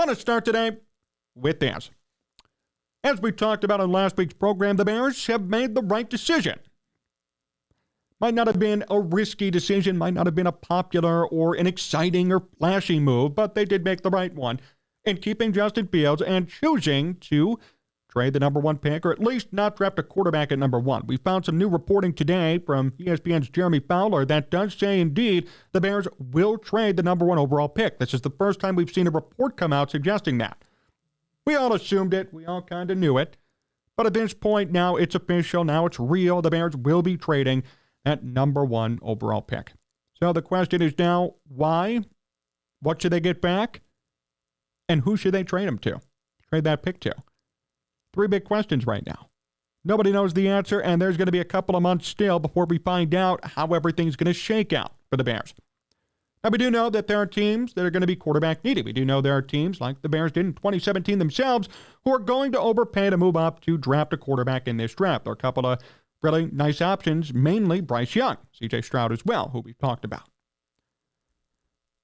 Want to start today with this. As we talked about on last week's program, the Bears have made the right decision. Might not have been a risky decision, might not have been a popular or an exciting or flashy move, but they did make the right one in keeping Justin Fields and choosing to trade the number one pick, or at least not draft a quarterback at number one. We found some new reporting today from ESPN's Jeremy Fowler that does say, indeed, the Bears will trade the number one overall pick. This is the first time we've seen a report come out suggesting that. We all assumed it. We all kind of knew it. But at this point, now it's official. Now it's real. The Bears will be trading that number one overall pick. So the question is now, why? What should they get back? And who should they trade them to? Trade that pick to? Three big questions right now. Nobody knows the answer, and there's going to be a couple of months still before we find out how everything's going to shake out for the Bears. Now, we do know that there are teams that are going to be quarterback needy. We do know there are teams like the Bears did in 2017 themselves who are going to overpay to move up to draft a quarterback in this draft. There are a couple of really nice options, mainly Bryce Young, C.J. Stroud as well, who we've talked about.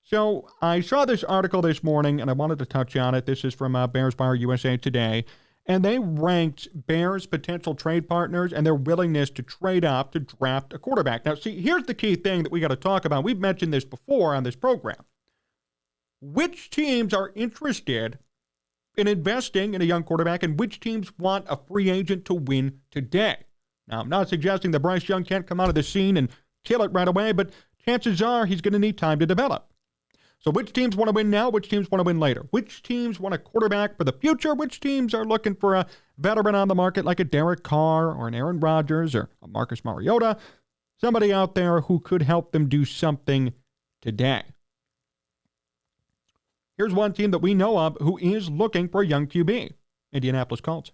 So I saw this article this morning, and I wanted to touch on it. This is from Bears Wire USA Today, and they ranked Bears' potential trade partners and their willingness to trade up to draft a quarterback. Now, see, here's the key thing that we got to talk about. We've mentioned this before on this program. Which teams are interested in investing in a young quarterback, and which teams want a free agent to win today? Now, I'm not suggesting that Bryce Young can't come out of the scene and kill it right away, but chances are he's going to need time to develop. So which teams want to win now? Which teams want to win later? Which teams want a quarterback for the future? Which teams are looking for a veteran on the market like a Derek Carr or an Aaron Rodgers or a Marcus Mariota? Somebody out there who could help them do something today. Here's one team that we know of who is looking for a young QB, Indianapolis Colts.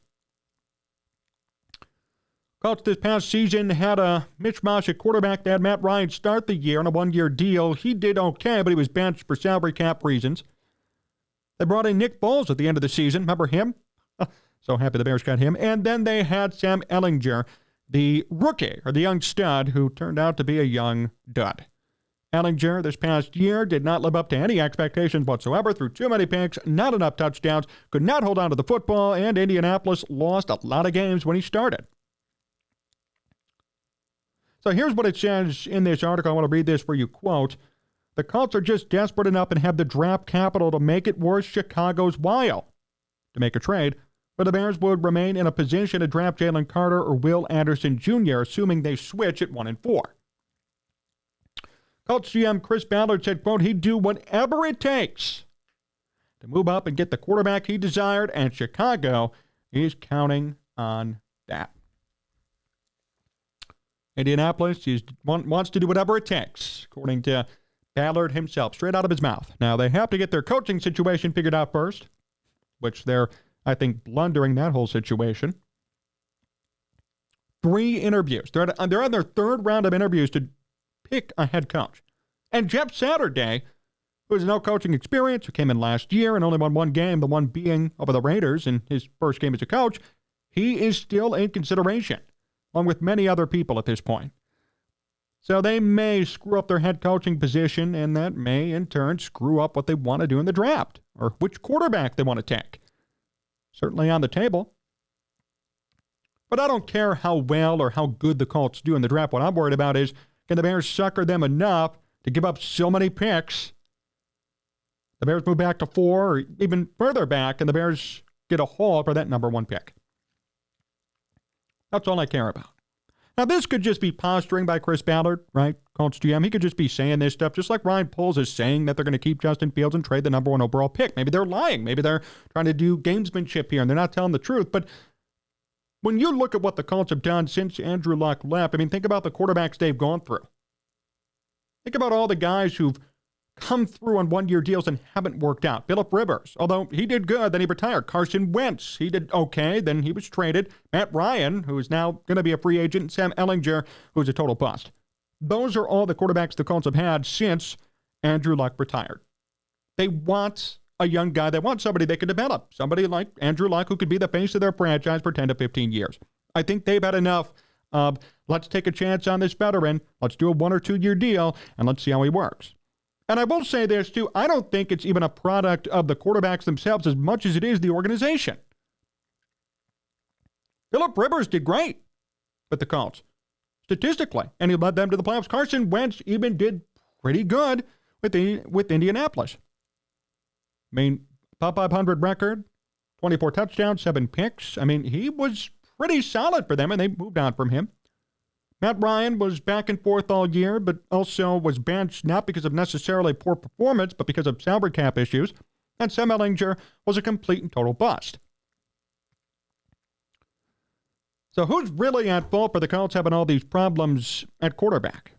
Colts this past season had a mishmash at quarterback. They had Matt Ryan start the year on a one-year deal. He did okay, but he was benched for salary cap reasons. They brought in Nick Foles at the end of the season. Remember him? So happy the Bears got him. And then they had Sam Ehlinger, the rookie, or the young stud, who turned out to be a young dud. Ehlinger this past year did not live up to any expectations whatsoever, threw too many picks, not enough touchdowns, could not hold on to the football, and Indianapolis lost a lot of games when he started. So here's what it says in this article. I want to read this for you. Quote, the Colts are just desperate enough and have the draft capital to make it worth Chicago's while to make a trade, but the Bears would remain in a position to draft Jalen Carter or Will Anderson Jr., assuming they switch at 1 and 4. Colts GM Chris Ballard said, quote, he'd do whatever it takes to move up and get the quarterback he desired, and Chicago is counting on that. Indianapolis wants to do whatever it takes, according to Ballard himself, straight out of his mouth. Now, they have to get their coaching situation figured out first, which they're, I think, blundering that whole situation. 3 interviews. They're on their third round of interviews to pick a head coach. And Jeff Saturday, who has no coaching experience, who came in last year and only won one game, the one being over the Raiders in his first game as a coach, he is still in consideration, along with many other people at this point. So they may screw up their head coaching position, and that may, in turn, screw up what they want to do in the draft, or which quarterback they want to take. Certainly on the table. But I don't care how well or how good the Colts do in the draft. What I'm worried about is, can the Bears sucker them enough to give up so many picks? The Bears move back to 4, or even further back, and the Bears get a haul for that number 1 pick. That's all I care about. Now, this could just be posturing by Chris Ballard, right? Colts GM. He could just be saying this stuff, just like Ryan Poles is saying that they're going to keep Justin Fields and trade the number 1 overall pick. Maybe they're lying. Maybe they're trying to do gamesmanship here, and they're not telling the truth. But when you look at what the Colts have done since Andrew Luck left, I mean, think about the quarterbacks they've gone through. Think about all the guys who've come through on one-year deals and haven't worked out. Phillip Rivers, although he did good, then he retired. Carson Wentz, he did okay, then he was traded. Matt Ryan, who is now going to be a free agent. Sam Ehlinger, who's a total bust. Those are all the quarterbacks the Colts have had since Andrew Luck retired. They want a young guy. They want somebody they can develop. Somebody like Andrew Luck who could be the face of their franchise for 10 to 15 years. I think they've had enough of, let's take a chance on this veteran. Let's do a 1 or 2 year deal, and let's see how he works. And I will say this, too. I don't think it's even a product of the quarterbacks themselves as much as it is the organization. Phillip Rivers did great with the Colts, statistically, and he led them to the playoffs. Carson Wentz even did pretty good with Indianapolis. I mean, top 500 record, 24 touchdowns, 7 picks. I mean, he was pretty solid for them, and they moved on from him. Matt Ryan was back and forth all year, but also was benched not because of necessarily poor performance, but because of salary cap issues. And Sam Ehlinger was a complete and total bust. So who's really at fault for the Colts having all these problems at quarterback?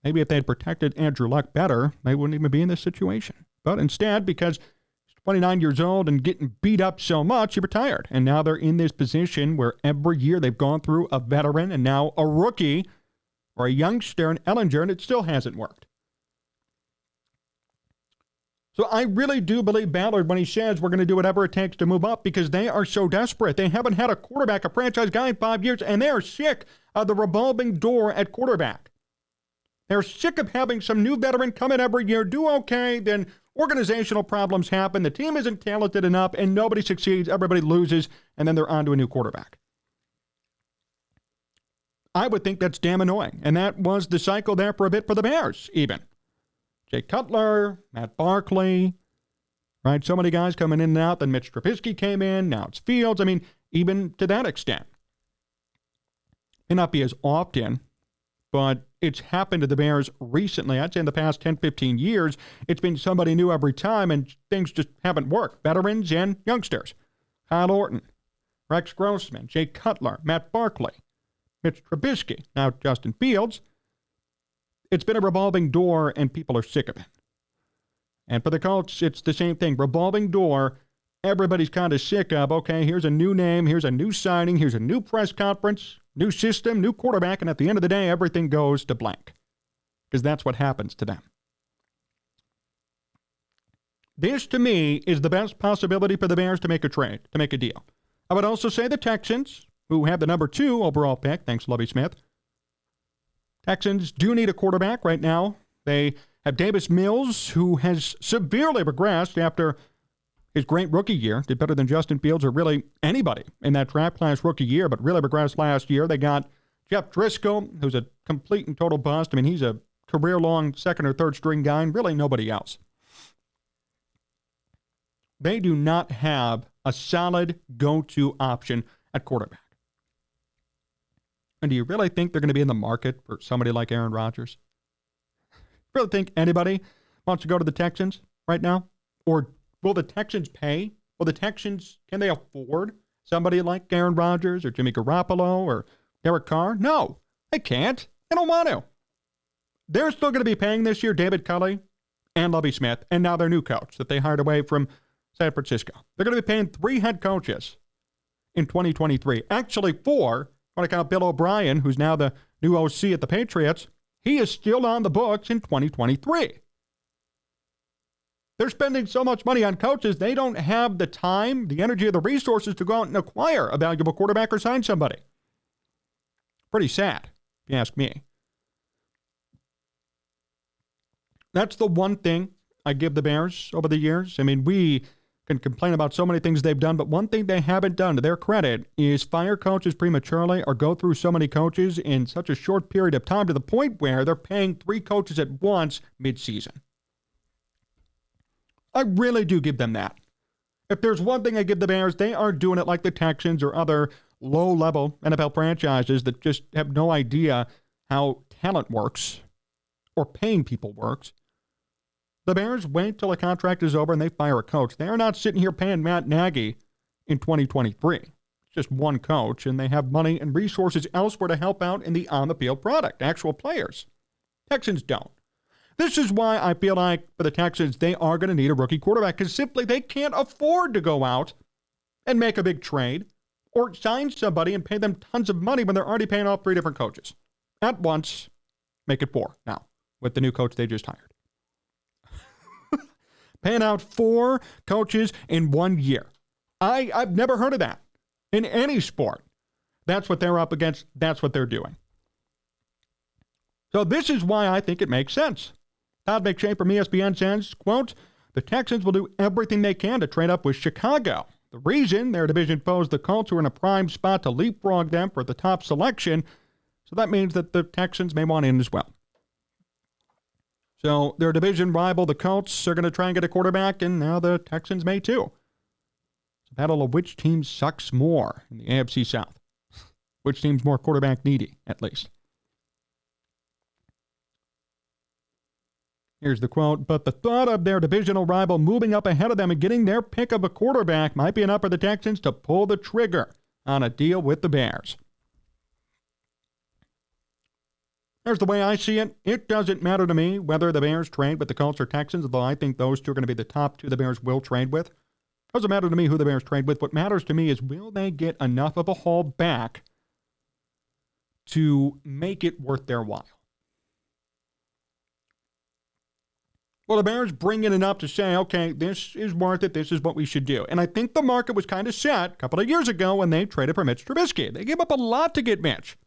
Maybe if they had protected Andrew Luck better, they wouldn't even be in this situation. But instead, because he's 29 years old and getting beat up so much, he retired. And now they're in this position where every year they've gone through a veteran and now a rookie or a youngster in Ehlinger, and it still hasn't worked. So I really do believe Ballard when he says we're going to do whatever it takes to move up because they are so desperate. They haven't had a quarterback, a franchise guy in 5 years, and they are sick of the revolving door at quarterback. They're sick of having some new veteran come in every year, do okay, then organizational problems happen, the team isn't talented enough, and nobody succeeds, everybody loses, and then they're on to a new quarterback. I would think that's damn annoying, and that was the cycle there for a bit for the Bears, even. Jay Cutler, Matt Barkley, right? So many guys coming in and out. Then Mitch Trubisky came in. Now it's Fields. I mean, even to that extent. May not be as often, but it's happened to the Bears recently. I'd say in the past 10, 15 years, it's been somebody new every time, and things just haven't worked. Veterans and youngsters. Kyle Orton, Rex Grossman, Jay Cutler, Matt Barkley, Mitch Trubisky, now Justin Fields. It's been a revolving door, and people are sick of it. And for the Colts, it's the same thing. Revolving door, everybody's kind of sick of, okay, here's a new name, here's a new signing, here's a new press conference, new system, new quarterback, and at the end of the day, everything goes to blank. Because that's what happens to them. This, to me, is the best possibility for the Bears to make a trade, to make a deal. I would also say the Texans, who have the number 2 overall pick, thanks Lovie Smith. Texans do need a quarterback right now. They have Davis Mills, who has severely regressed after his great rookie year. Did better than Justin Fields or really anybody in that draft class rookie year, but really regressed last year. They got Jeff Driscoll, who's a complete and total bust. I mean, he's a career-long second or third string guy, and really nobody else. They do not have a solid go-to option at quarterback. And do you really think they're going to be in the market for somebody like Aaron Rodgers? Really think anybody wants to go to the Texans right now? Or will the Texans pay? Will the Texans, can they afford somebody like Aaron Rodgers or Jimmy Garoppolo or Derek Carr? No, they can't. They don't want to. They're still going to be paying this year David Culley and Lovie Smith, and now their new coach that they hired away from San Francisco. They're going to be paying 3 head coaches in 2023. Actually, 4. I want to count Bill O'Brien, who's now the new OC at the Patriots. He is still on the books in 2023. They're spending so much money on coaches, they don't have the time, the energy, or the resources to go out and acquire a valuable quarterback or sign somebody. Pretty sad, if you ask me. That's the one thing I give the Bears over the years. I mean, we can complain about so many things they've done, but one thing they haven't done, to their credit, is fire coaches prematurely or go through so many coaches in such a short period of time to the point where they're paying 3 coaches at once mid-season. I really do give them that. If there's one thing I give the Bears, they aren't doing it like the Texans or other low-level NFL franchises that just have no idea how talent works or paying people works. The Bears wait till a contract is over and they fire a coach. They are not sitting here paying Matt Nagy in 2023. It's just one coach, and they have money and resources elsewhere to help out in the on-the-field product, actual players. Texans don't. This is why I feel like for the Texans, they are going to need a rookie quarterback because simply they can't afford to go out and make a big trade or sign somebody and pay them tons of money when they're already paying off 3 different coaches. At once, make it 4 now with the new coach they just hired. Paying out 4 coaches in 1 year. I've never heard of that in any sport. That's what they're up against. That's what they're doing. So this is why I think it makes sense Todd McShay from ESPN says, quote, the Texans will do everything they can to trade up with Chicago. The reason their division foes, the Colts, are in a prime spot to leapfrog them for the top selection. So that means that the Texans may want in as well. So their division rival, the Colts, are going to try and get a quarterback, and now the Texans may too. It's a battle of which team sucks more in the AFC South. Which team's more quarterback needy, at least. Here's the quote, but the thought of their divisional rival moving up ahead of them and getting their pick of a quarterback might be enough for the Texans to pull the trigger on a deal with the Bears. Here's the way I see it. It doesn't matter to me whether the Bears trade with the Colts or Texans, although I think those two are going to be the top two the Bears will trade with. It doesn't matter to me who the Bears trade with. What matters to me is will they get enough of a haul back to make it worth their while? Well, the Bears bring in enough to say, okay, this is worth it. This is what we should do. And I think the market was kind of set a couple of years ago when they traded for Mitch Trubisky. They gave up a lot to get Mitch.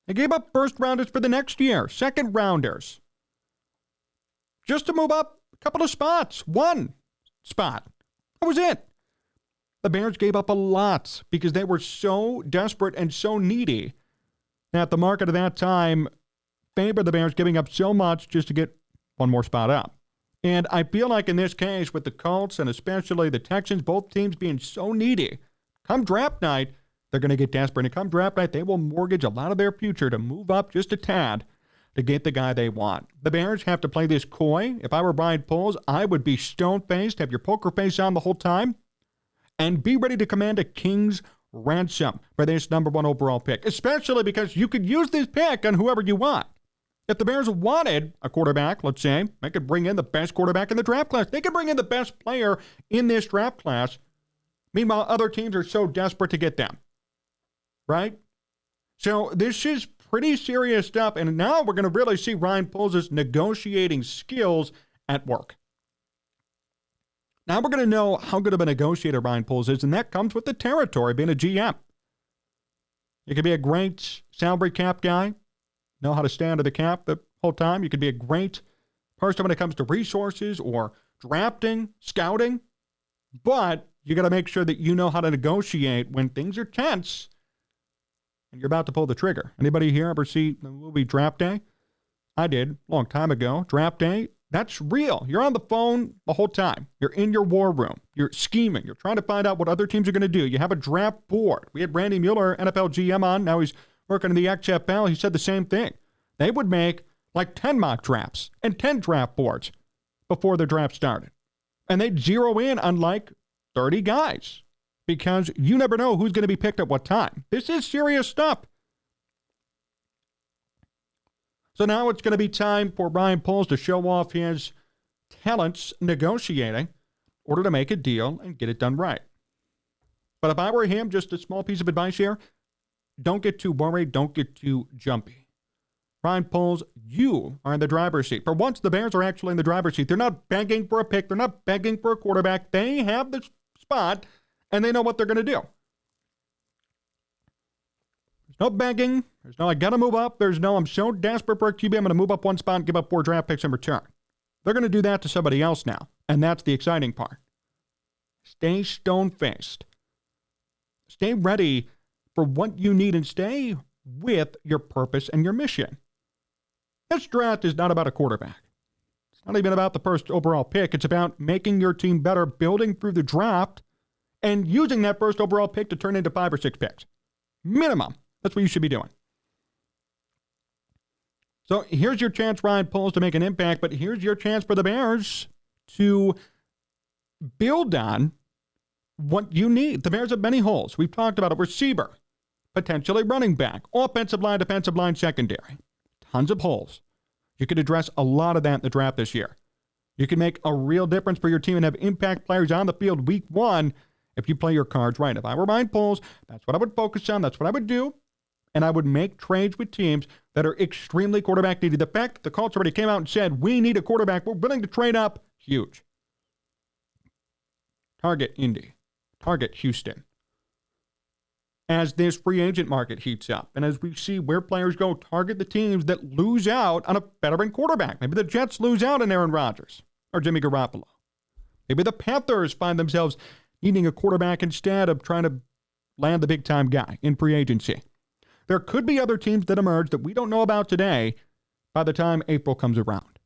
They gave up first-rounders for the next year, second-rounders, just to move up a couple of spots, one spot. That was it. The Bears gave up a lot because they were so desperate and so needy that the market at that time favored the Bears giving up so much just to get one more spot up. And I feel like in this case with the Colts and especially the Texans, both teams being so needy, come draft night, they're going to get desperate. And come draft night, they will mortgage a lot of their future to move up just a tad to get the guy they want. The Bears have to play this coy. If I were Brian Poles, I would be stone-faced, have your poker face on the whole time, and be ready to command a king's ransom for this number one overall pick, especially because you could use this pick on whoever you want. If the Bears wanted a quarterback, let's say, they could bring in the best quarterback in the draft class. They could bring in the best player in this draft class. Meanwhile, other teams are so desperate to get them. Right? So this is pretty serious stuff. And now we're going to really see Ryan Poles' negotiating skills at work. Now we're going to know how good of a negotiator Ryan Poles is, and that comes with the territory, being a GM. You could be a great salary cap guy, know how to stay under the cap the whole time. You could be a great person when it comes to resources or drafting, scouting. But you got to make sure that you know how to negotiate when things are tense and you're about to pull the trigger. Anybody here ever see the movie Draft Day? I did, a long time ago. Draft Day, that's real. You're on the phone the whole time. You're in your war room. You're scheming. You're trying to find out what other teams are going to do. You have a draft board. We had Randy Mueller, NFL GM, on. Now he's working in the XFL. He said the same thing. They would make like 10 mock drafts and 10 draft boards before the draft started. And they'd zero in on like 30 guys because you never know who's going to be picked at what time. This is serious stuff. So now it's going to be time for Ryan Poles to show off his talents negotiating in order to make a deal and get it done right. But if I were him, just a small piece of advice here, don't get too worried. Don't get too jumpy. Ryan Poles, you are in the driver's seat. For once, the Bears are actually in the driver's seat. They're not begging for a pick. They're not begging for a quarterback. They have the spot, and they know what they're going to do. There's no begging. There's no, I got to move up. There's no, I'm so desperate for a QB, I'm going to move up one spot and give up 4 draft picks in return. They're going to do that to somebody else now, and that's the exciting part. Stay stone-faced. Stay ready for what you need and stay with your purpose and your mission. This draft is not about a quarterback. It's not even about the first overall pick. It's about making your team better, building through the draft, and using that first overall pick to turn into 5 or 6 picks. Minimum. That's what you should be doing. So here's your chance, Ryan Poles, to make an impact, but here's your chance for the Bears to build on what you need. The Bears have many holes. We've talked about a receiver, potentially running back, offensive line, defensive line, secondary. Tons of holes. You could address a lot of that in the draft this year. You can make a real difference for your team and have impact players on the field week 1 if you play your cards right. If I were Ryan Poles, that's what I would focus on. That's what I would do. And I would make trades with teams that are extremely quarterback needy. The fact that the Colts already came out and said, we need a quarterback, we're willing to trade up, huge. Target Indy. Target Houston. as this free agent market heats up and as we see where players go target the teams that lose out on a veteran quarterback. Maybe the Jets lose out on Aaron Rodgers or Jimmy Garoppolo. Maybe the Panthers find themselves needing a quarterback instead of trying to land the big-time guy in free agency. There could be other teams that emerge that we don't know about today by the time April comes around.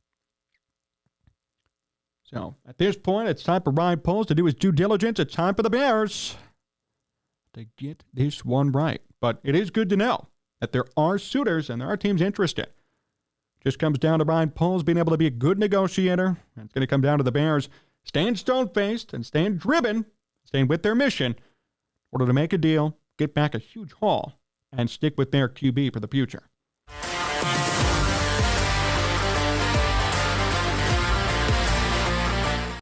So at this point, it's time for Ryan Poles to do his due diligence. It's time for the Bears to get this one right. But it is good to know that there are suitors and there are teams interested. Just comes down to Ryan Poles being able to be a good negotiator. And it's going to come down to the Bears staying stone-faced and staying driven, staying with their mission in order to make a deal, get back a huge haul, and stick with their QB for the future.